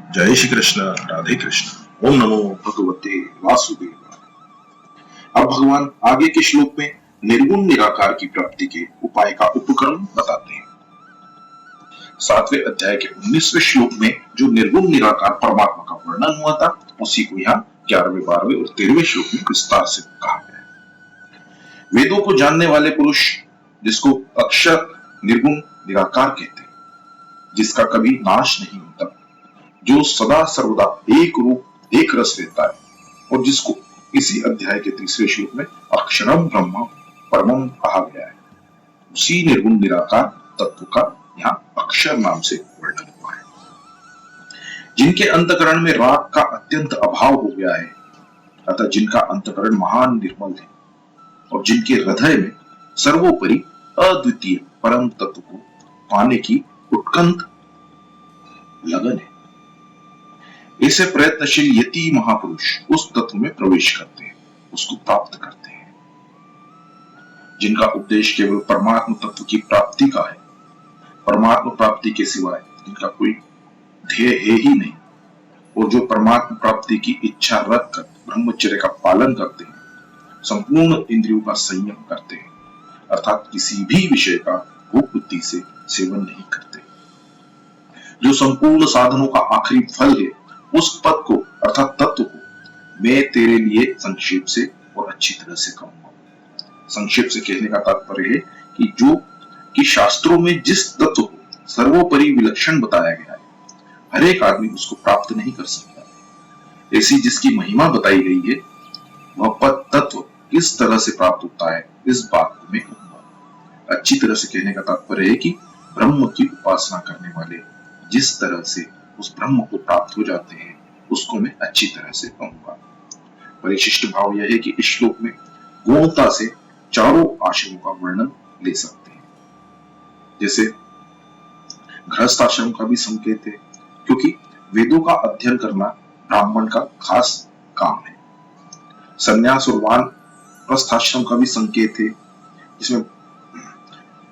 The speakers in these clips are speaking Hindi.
जय श्री कृष्ण, राधे कृष्ण। ओम नमो भगवते वासुदेव। अब भगवान आगे के श्लोक में निर्गुण निराकार की प्राप्ति के उपाय का उपक्रम बताते हैं। 7वें अध्याय के 19वें श्लोक में जो निर्गुण निराकार परमात्मा का वर्णन हुआ था, उसी को यहाँ 11वें, 12वें और 13वें श्लोक में विस्तार से कहा गया है। वेदों को जानने वाले पुरुष, जिसको अक्षर निर्गुण निराकार कहते हैं, जिसका कभी नाश नहीं होता, जो सदा सर्वदा एक रूप एक रस रहता है, और जिसको इसी अध्याय के 3वें श्लोक में अक्षरम ब्रह्म परमम कहा गया है, उसी निर्गुण निराकार तत्व का यहाँ अक्षर नाम से वर्णन हुआ है। जिनके अंतकरण में राग का अत्यंत अभाव हो गया है, अतः जिनका अंतकरण महान निर्मल है, और जिनके हृदय में सर्वोपरि अद्वितीय परम तत्व को पाने की उत्कंठ लगन है, ऐसे प्रयत्नशील यति महापुरुष उस तत्व में प्रवेश करते हैं, उसको प्राप्त करते हैं। जिनका उपदेश केवल परमात्म तत्व की प्राप्ति का है, परमात्म प्राप्ति के सिवाय जिनका कोई ध्येय है ही नहीं, और जो परमात्म प्राप्ति की इच्छा रखकर ब्रह्मचर्य का पालन करते हैं, संपूर्ण इंद्रियों का संयम करते हैं, अर्थात किसी भी विषय का भूख बुद्धि से सेवन नहीं करते, जो संपूर्ण साधनों का आखिरी फल है, उस पद को अर्थात तत्व को मैं तेरे लिए संक्षेप से और अच्छी तरह से कहूंगा। संक्षेप से कहने का तात्पर्य है कि जो कि शास्त्रों में जिस तत्व को सर्वोपरि विलक्षण बताया गया है, हर एक आदमी उसको प्राप्त नहीं कर सकता। ऐसी जिसकी महिमा बताई गई है, वह पद तत्व किस तरह से प्राप्त होता है, इस बात को मैं कहूंगा। अच्छी तरह से कहने का तात्पर्य है कि ब्रह्म की उपासना करने वाले जिस तरह से उस ब्रह्म को प्राप्त हो जाते हैं, उसको मैं अच्छी तरह से कहूंगा। परिशिष्ट भाव यह है कि इस श्लोक में गौणता से चारों आश्रमों का वर्णन ले सकते हैं। जैसे गृहस्थ आश्रम का भी संकेत है, क्योंकि वेदों का अध्ययन करना ब्राह्मण का खास काम है। संन्यास और वानप्रस्थाश्रम का भी संकेत है, जिसमें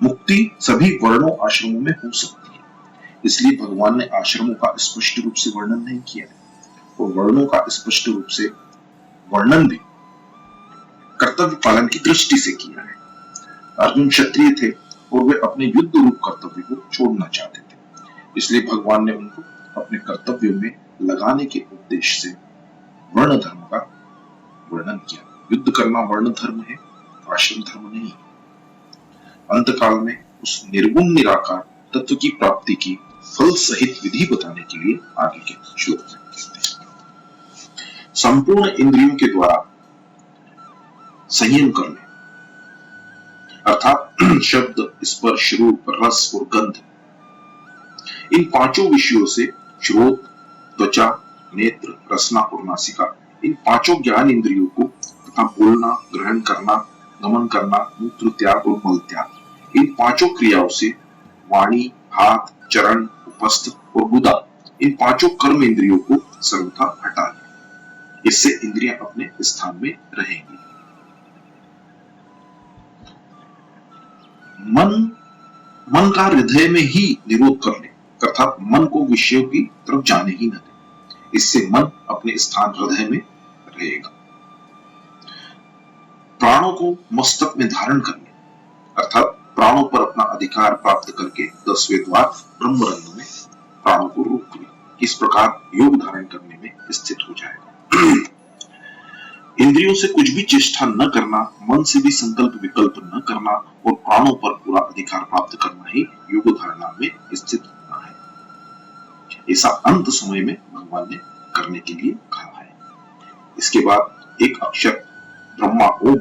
मुक्ति सभी वर्णों आश्रमों में हो सकती है। इसलिए भगवान ने आश्रमों का स्पष्ट रूप से वर्णन नहीं किया है, और वर्णों का स्पष्ट रूप से वर्णन भी कर्तव्य पालन की दृष्टि से किया है। अर्जुन क्षत्रिय थे और वे अपने युद्ध रूप कर्तव्य को छोड़ना चाहते थे, इसलिए भगवान ने उनको अपने कर्तव्यों में लगाने के उद्देश्य से वर्ण धर्म का वर्णन किया। युद्ध करना वर्ण धर्म है, आश्रम धर्म नहीं। अंतकाल में उस निर्गुण निराकार तत्व की प्राप्ति की फल सहित विधि बताने के लिए आगे के श्लोक में कहते हैं। संपूर्ण इंद्रियों के द्वारा संयम करने, अर्थात शब्द, स्पर्श, रूप, रस और गंध, इन पांचों विषयों से श्रोत, त्वचा, नेत्र, रसना और नासिका, इन पांचों ज्ञान इंद्रियों को तथा बोलना, ग्रहण करना, गमन करना, मूत्र त्याग और मल त्याग, इन पांचों क्रियाओं से वाणी, हाथ, चरण, उपस्थ और गुदा, इन पांचों कर्म इंद्रियों को सर्वथा हटा लें। इससे इंद्रियां अपने स्थान में रहेंगी। मन का हृदय में ही निरोध कर ले, अर्थात मन को विषयों की तरफ जाने ही न दे। इससे मन अपने स्थान हृदय में रहेगा। प्राणों को मस्तक में धारण कर ले, अर्थात प्राणों पर अपना अधिकार प्राप्त करके 10वें द्वार ब्रह्मरंध्र में प्राणों को रोक ले। इस प्रकार योग धारण करने में स्थित हो जाएगा। इंद्रियों से कुछ भी चेष्टा न करना, मन से भी संकल्प विकल्प न करना और प्राणों पर पूरा अधिकार प्राप्त करना ही योग धारणा में स्थित होना है। ऐसा अंत समय में भगवान ने करने के लिए कहा है। इसके बाद एक अक्षर ब्रह्मा ओम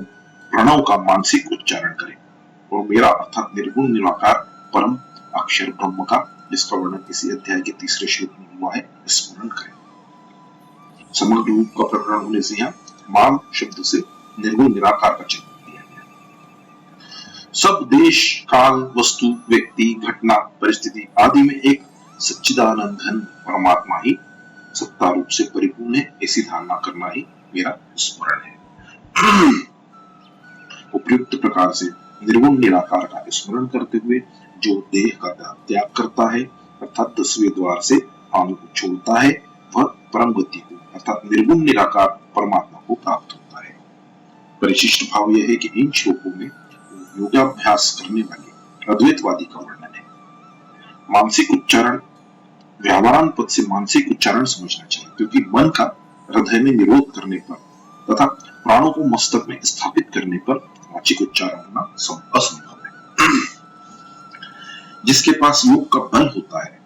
प्रणव का मानसिक उच्चारण करें और मेरा अर्थात निर्गुण निराकार परम अक्षर ब्रह्म का, जिसका वर्णन इसी अध्याय के 3रे श्लोक में हुआ है, स्मरण करें। समग्र रूप का प्रकरण होने से यहाँ मान शब्द से निर्गुण निराकार का चिन्ह दिया गया। सब देश, काल, वस्तु, व्यक्ति, घटना, परिस्थिति आदि में एक सच्चिदानंद घन परमात्मा ही सत्ता रूप से परिपूर्ण है, ऐसी धारणा करना ही मेरा स्मरण है। उपयुक्त प्रकार से निर्गुण निराकार का स्मरण करते हुए जो देह का त्याग करता है, अर्थात 10वें द्वार से प्राणों को छोड़ता है, परम गति को अर्थात निर्गुण निराकार परमात्मा को प्राप्त होता है। परिशिष्ट भाव यह है कि इन श्लोकों में योगाभ्यास करने वाले अद्वैतवादी का वर्णन है। मानसिक उच्चारण, व्यावरण पद से मानसिक उच्चारण समझना चाहिए, क्योंकि मन का हृदय में निरोध करने पर तथा प्राणों को मस्तक में स्थापित करने पर वाचिक उच्चारण होना असंभव है। जिसके पास योग का बल होता है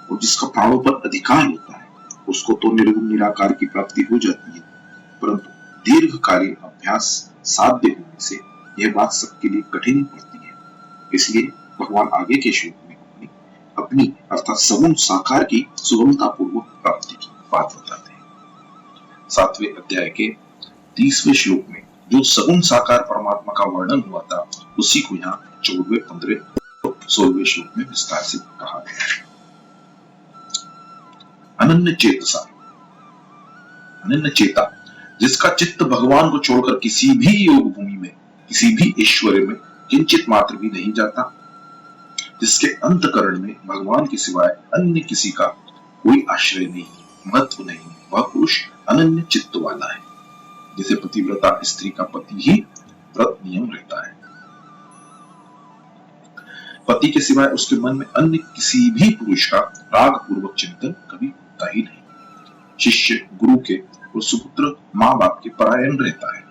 और जिसका प्राणों पर अधिकार होता है, उसको तो निर्गुण निराकार की प्राप्ति हो जाती है, परंतु दीर्घकालीन अभ्यास साध्य होने से यह बात सबके लिए कठिन पड़ती है। इसलिए भगवान आगे के श्लोक में अपनी अर्थात सगुण साकार की सुगमता पूर्वक प्राप्ति की बात बताते हैं। 7वें अध्याय के 30वें श्लोक में जो सगुण साकार परमात्मा का वर्णन हुआ था, उसी को यहाँ 14वें, 15वें, 16वें श्लोक में विस्तार से कहा गया है। अनन्य चेतसा, अनन्य चेता, जिसका चित्त भगवान को छोड़कर किसी भी योग भूमि में, किसी भी ऐश्वर्य में किंचित मात्र भी नहीं जाता, जिसके अंतकरण में भगवान के सिवाय अन्य किसी का कोई आश्रय नहीं, महत्व नहीं, वह पुरुष अनन्य चित्त वाला है। जिसे पतिव्रता स्त्री का पति ही व्रत नियम रहता है। पति के सिवाय उसके मन में अन्य किसी भी पुरुष का राग पूर्वक चिंतन कभी होता ही नहीं। शिष्य गुरु के और सुपुत्र माँ बाप के परायण रहता है,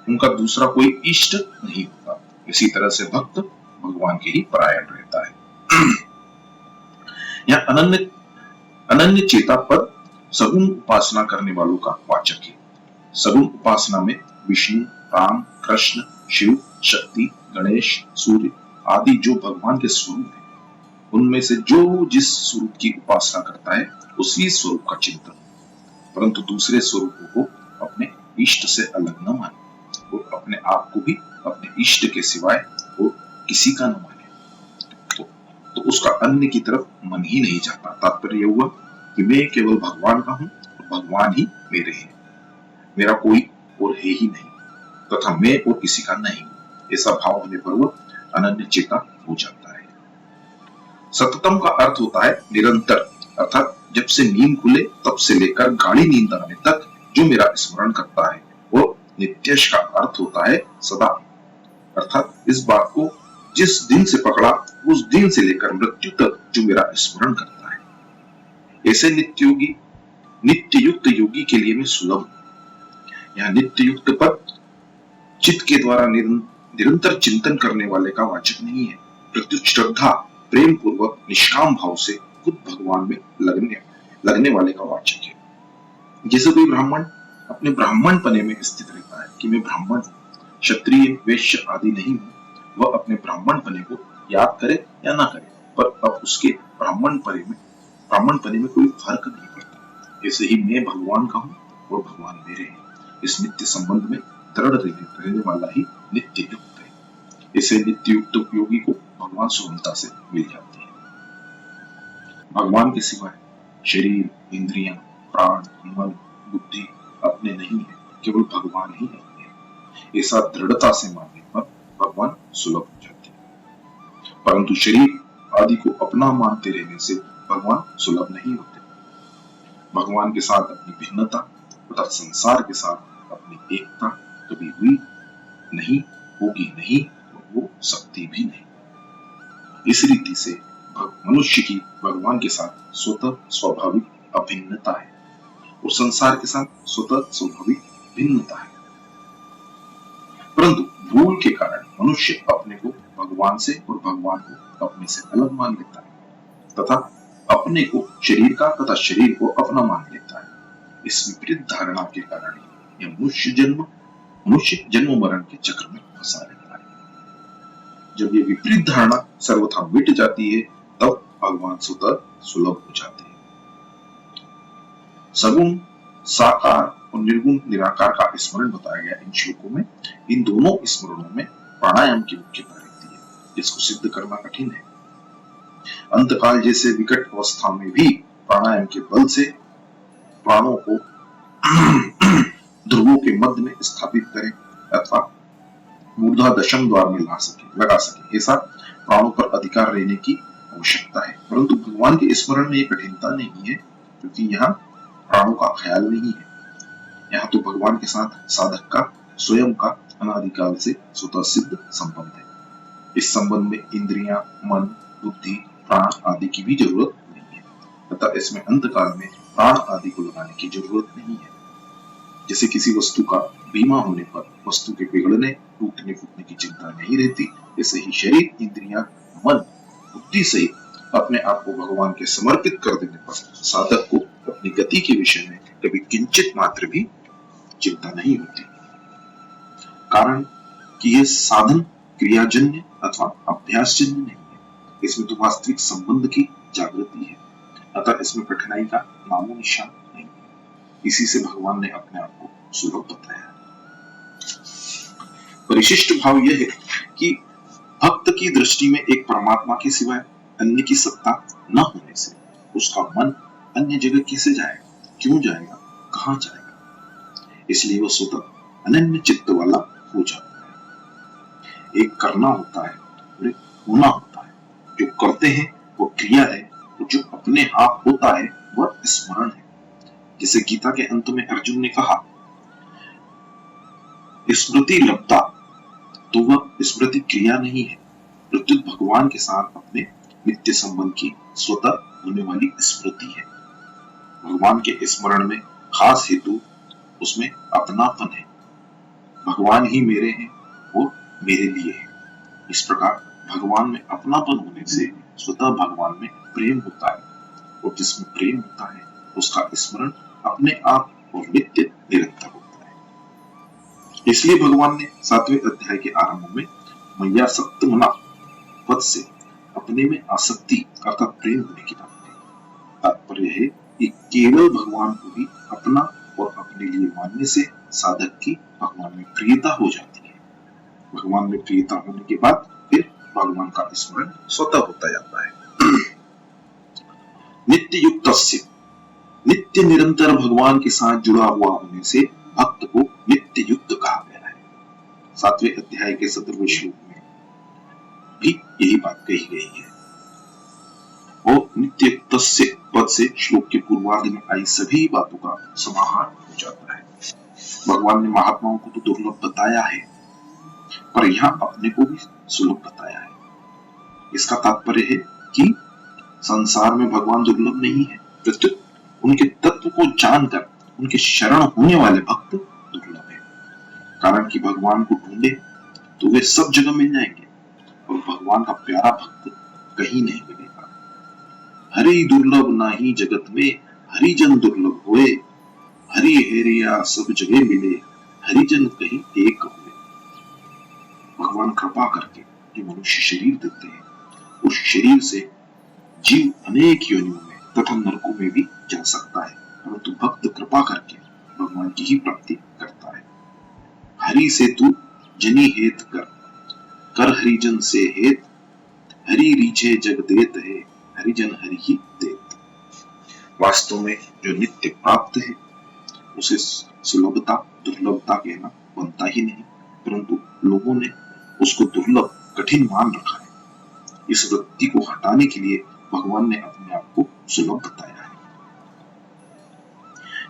उनका दूसरा कोई इष्ट नहीं होता। इसी तरह से भक्त भगवान के ही परायण रहता है। यह अनन्य चेता पद सगुण उपासना करने वालों का वाचक है। सगुण उपासना में विष्णु, राम, कृष्ण, शिव, शक्ति, गणेश, सूर्य आदि जो भगवान के स्वरूप है, उनमें से जो जिस स्वरूप की उपासना करता है उसी स्वरूप का चिंतन, परंतु दूसरे स्वरूपों को अपने इष्ट से अलग न माने और अपने आप को भी अपने इष्ट के सिवाय और किसी का न माने, तो उसका अन्य की तरफ मन ही नहीं जाता। तात्पर्य यह हुआ कि मैं केवल भगवान का हूं और भगवान ही मेरे हैं, मेरा कोई और है ही नहीं तथा मैं और किसी का नहीं, ऐसा भाव होने पर वह अनन्य चेता हो जाता है। सततम का अर्थ होता है निरंतर, अर्थात जब से नींद खुले तब से लेकर गाढ़ी नींद आने तक जो मेरा स्मरण करता है। और नित्यश का अर्थ होता है सदा, अर्थात इस बात को जिस दिन से पकड़ा उस दिन से लेकर मृत्यु तक जो मेरा स्मरण करता है। ऐसे नित्य युक्त योगी के लिए मैं सुलभ हूं। यहाँ नित्य युक्त पद चित्त के द्वारा निरंतर चिंतन करने वाले का वाचक नहीं है, प्रत्युत श्रद्धा प्रेम पूर्वक निष्काम भाव से खुद भगवान में लगने वाले का वाचक है। जैसे कोई ब्राह्मण अपने ब्राह्मण पने में स्थित रहता है कि मैं ब्राह्मण हूँ, क्षत्रिय, वैश्य आदि नहीं हूँ, वह अपने ब्राह्मण पने को याद करे या ना करे, पर अब उसके ब्राह्मण पने में कोई फर्क नहीं पड़ता। ऐसे ही मैं भगवान का हूँ और भगवान मेरे हैं, इस नित्य संबंध में दृढ़ रहने वाला ही नित्य युक्त है। इसे नित्य युक्त योगी को भगवान सुगमता से मिल जाती है। भगवान के सिवाय शरीर, इंद्रियां, प्राण, मन, बुद्धि अपने नहीं है, केवल भगवान ही नहीं है। ऐसा दृढ़ता से मानने पर भगवान सुलभ हो जाते हैं, परंतु शरीर आदि को अपना मानते रहने से भगवान सुलभ नहीं होते। भगवान के साथ अपनी भिन्नता तथा संसार के साथ अपनी एकता कभी हुई नहीं, होगी नहीं और वो सकती भी नहीं। इस रीति से मनुष्य की भगवान के साथ स्वतः स्वाभाविक अभिन्नता है और संसार के साथ स्वतः स्वाभाविक भिन्नता है, परंतु भूल के कारण मनुष्य अपने को भगवान से और भगवान को अपने से अलग मान लेता है तथा अपने को शरीर का तथा शरीर को अपना मान लेता है। इस विपरीत धारणा के कारण यह मनुष्य जन्म मरण के चक्र में फंसा रहता है। जब ये विपरीत धारणा सर्वथा मिट जाती है तब भगवान स्वतः सुलभ हो जाते हैं। सगुण साकार और निर्गुण निराकार का स्मरण बताया गया इन श्लोकों में। इन दोनों स्मरणों में प्राणायाम की मुख्यता रहती है, जिसको सिद्ध करना कठिन है। अंतकाल जैसे विकट अवस्था में भी प्राणायाम के बल से प्राणों को ध्रुवों के मध्य में स्थापित करें अथवा मूर्धा दशम द्वार में लगा सके, ऐसा प्राणों पर अधिकार रहने की आवश्यकता है। परंतु भगवान के स्मरण में ये कठिनता नहीं है, क्योंकि यहाँ प्राणों का ख्याल नहीं है। यहाँ तो भगवान के साथ साधक का स्वयं का अनादिकाल से स्वतः सिद्ध संबंध है। इस संबंध में इंद्रियां, मन, बुद्धि, प्राण आदि की भी जरूरत नहीं है तथा इसमें अंतकाल में प्राण आदि को लगाने की जरूरत नहीं है। जैसे किसी वस्तु का बीमा होने पर वस्तु के बिगड़ने, टूटने फूटने की चिंता नहीं रहती, ऐसे ही शरीर, इंद्रियां, मन, बुद्धि सहित अपने आप को भगवान के समर्पित कर देने पर साधक को अपनी गति के विषय में कभी किंचित मात्र भी चिंता नहीं होती। कारण कि यह साधन क्रियाजन्य अथवा अभ्यासजन्य नहीं है, इसमें तो वास्तविक संबंध की जागृति है, अतः इसमें कठिनाई का नामो निशान नहीं है। इसी से भगवान ने अपने आप को सुलभ बताया। परिशिष्ट भाव यह है कि भक्त की दृष्टि में एक परमात्मा के सिवाय अन्य की सत्ता न होने से उसका मन अन्य जगह कैसे जाएगा, क्यों जाएगा, कहां जाएगा, इसलिए वह स्वतः अनन्य चित्त वाला हो जाता है। एक करना होता है और एक होना होता है। जो करते हैं वो क्रिया है और जो अपने आप होता है वह स्मरण है। जैसे गीता के अंत में अर्जुन ने कहा, स्मृति लब्धा, तो वह स्मृति क्रिया नहीं है, प्रत्युत भगवान के साथ अपने नित्य संबंध की स्वतः होने वाली स्मृति है। भगवान के स्मरण में खास हेतु उसमें अपनापन है। भगवान ही मेरे हैं, वो मेरे लिए है। इस प्रकार भगवान में अपनापन होने से स्वतः भगवान में प्रेम होता है और जिसमें प्रेम होता है उसका स्मरण अपने आप और नित्य निरंतर होता है। इसलिए भगवान ने 7वें अध्याय के आरंभ में मैया सक्त मना पद से अपने में आसक्ति अर्थात प्रेम होने की बात कही। तात्पर्य है कि केवल भगवान को ही अपना और अपने लिए मानने से साधक की भगवान में प्रियता हो जाती है। भगवान में प्रियता होने के बाद फिर भगवान का स्मरण स्वतः होता जाता है। नित्य युक्त, नित्य निरंतर भगवान के साथ जुड़ा हुआ होने से भक्त को नित्य युक्त कहा गया है। 7वें अध्याय के 17वें श्लोक में भी यही बात कही गई है। और नित्य तस्य पद से श्लोक के पूर्वार्ध में आई सभी बातों का समाहार हो जाता है। भगवान ने महात्माओं को तो दुर्लभ बताया है, पर यहाँ अपने को भी सुलभ बताया है। इसका तात्पर्य है कि संसार में भगवान दुर्लभ नहीं है, प्रत्युत उनके तत्व को जानकर उनके शरण होने वाले भक्त दुर्लभ है। कारण कि भगवान को ढूंढे तो वे सब जगह मिल जाएंगे और भगवान का प्यारा भक्त कहीं नहीं मिलेगा। हरि दुर्लभ नाही जगत में, हरिजन दुर्लभ होए, हरि हेरिया सब जगह मिले, हरिजन कहीं एक हुए। भगवान कृपा करके जो मनुष्य शरीर देते हैं, उस शरीर से जीव अनेक योनियों में तथा नरकों में भी जा सकता है, परंतु भक्त कृपा करके भगवान की ही प्राप्ति करता है। हरि से तू जनी हेत कर, कर हरिजन से हेत, हरि रीछे जग देत है, हरिजन हरि ही देत। वास्तव में जो नित्य प्राप्त है उसे सुलभता दुर्लभता कहना बनता ही नहीं, परंतु लोगों ने उसको दुर्लभ कठिन मान रखा है। इस वृत्ति को हटाने के लिए भगवान ने अपने आप को सुलभ बताया है।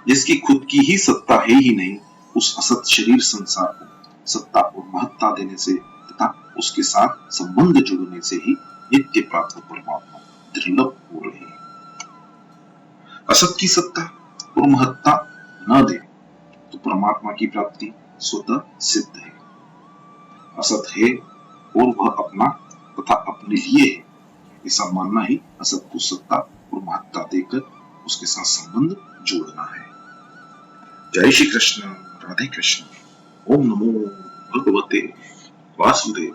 जिसकी खुद की ही सत्ता है ही नहीं, उस असत शरीर संसार को सत्ता और महत्ता देने से तथा उसके साथ संबंध जुड़ने से ही नित्य प्राप्त परमात्मा दुर्लभ हो रहे हैं। असत की सत्ता और महत्ता न दे तो परमात्मा की प्राप्ति स्वतः सिद्ध है। असत है और वह अपना तथा अपने लिए है, ऐसा मानना ही असत को सत्ता और महत्ता देकर उसके साथ संबंध जोड़ना है। जय श्री कृष्ण, राधे कृष्ण। ओम नमो भगवते वासुदेव।